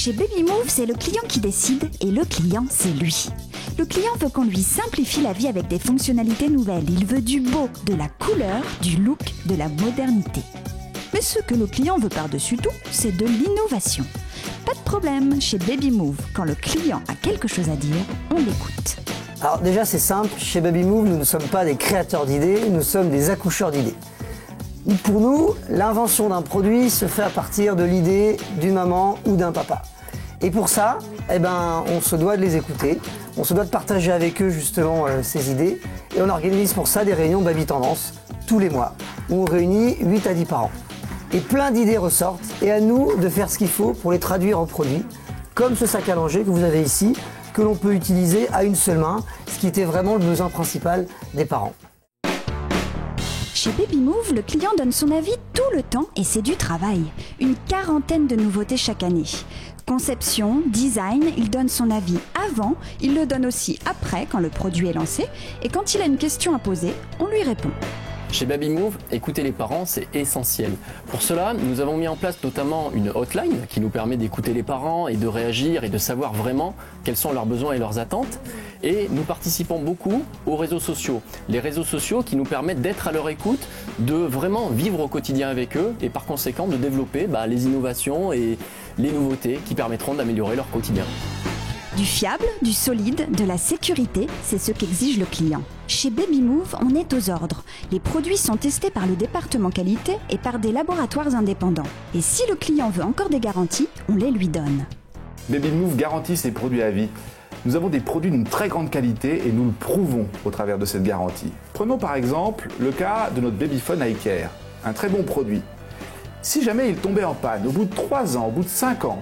Chez Babymove, c'est le client qui décide et le client, c'est lui. Le client veut qu'on lui simplifie la vie avec des fonctionnalités nouvelles. Il veut du beau, de la couleur, du look, de la modernité. Mais ce que le client veut par-dessus tout, c'est de l'innovation. Pas de problème, chez Babymove, quand le client a quelque chose à dire, on l'écoute. Alors déjà c'est simple, chez Babymove, nous ne sommes pas des créateurs d'idées, nous sommes des accoucheurs d'idées. Pour nous, l'invention d'un produit se fait à partir de l'idée d'une maman ou d'un papa. Et pour ça, on se doit de les écouter, on se doit de partager avec eux justement ces idées. Et on organise pour ça des réunions Baby Tendance tous les mois, où on réunit 8 à 10 parents. Et plein d'idées ressortent, et à nous de faire ce qu'il faut pour les traduire en produits, comme ce sac à langer que vous avez ici, que l'on peut utiliser à une seule main, ce qui était vraiment le besoin principal des parents. Chez Babymove, le client donne son avis tout le temps et c'est du travail. Une quarantaine de nouveautés chaque année. Conception, design, il donne son avis avant, il le donne aussi après quand le produit est lancé et quand il a une question à poser, on lui répond. Chez Babymove, écouter les parents, c'est essentiel. Pour cela, nous avons mis en place notamment une hotline qui nous permet d'écouter les parents et de réagir et de savoir vraiment quels sont leurs besoins et leurs attentes. Et nous participons beaucoup aux réseaux sociaux. Les réseaux sociaux qui nous permettent d'être à leur écoute, de vraiment vivre au quotidien avec eux et par conséquent de développer les innovations et les nouveautés qui permettront d'améliorer leur quotidien. Du fiable, du solide, de la sécurité, c'est ce qu'exige le client. Chez Babymove, on est aux ordres. Les produits sont testés par le département qualité et par des laboratoires indépendants. Et si le client veut encore des garanties, on les lui donne. Babymove garantit ses produits à vie. Nous avons des produits d'une très grande qualité et nous le prouvons au travers de cette garantie. Prenons par exemple le cas de notre Babyphone iCare, un très bon produit. Si jamais il tombait en panne, au bout de 3 ans, au bout de 5 ans,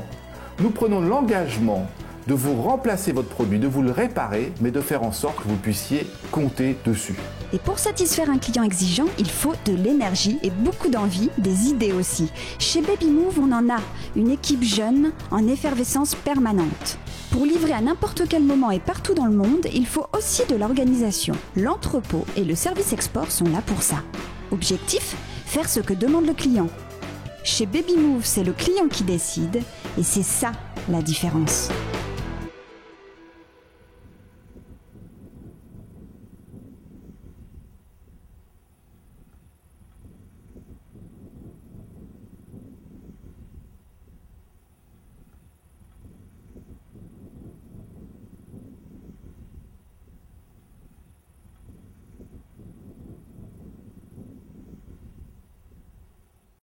nous prenons l'engagement de vous remplacer votre produit, de vous le réparer, mais de faire en sorte que vous puissiez compter dessus. Et pour satisfaire un client exigeant, il faut de l'énergie et beaucoup d'envie, des idées aussi. Chez Babymove, on en a une équipe jeune en effervescence permanente. Pour livrer à n'importe quel moment et partout dans le monde, il faut aussi de l'organisation. L'entrepôt et le service export sont là pour ça. Objectif, faire ce que demande le client. Chez Babymove, c'est le client qui décide et c'est ça la différence.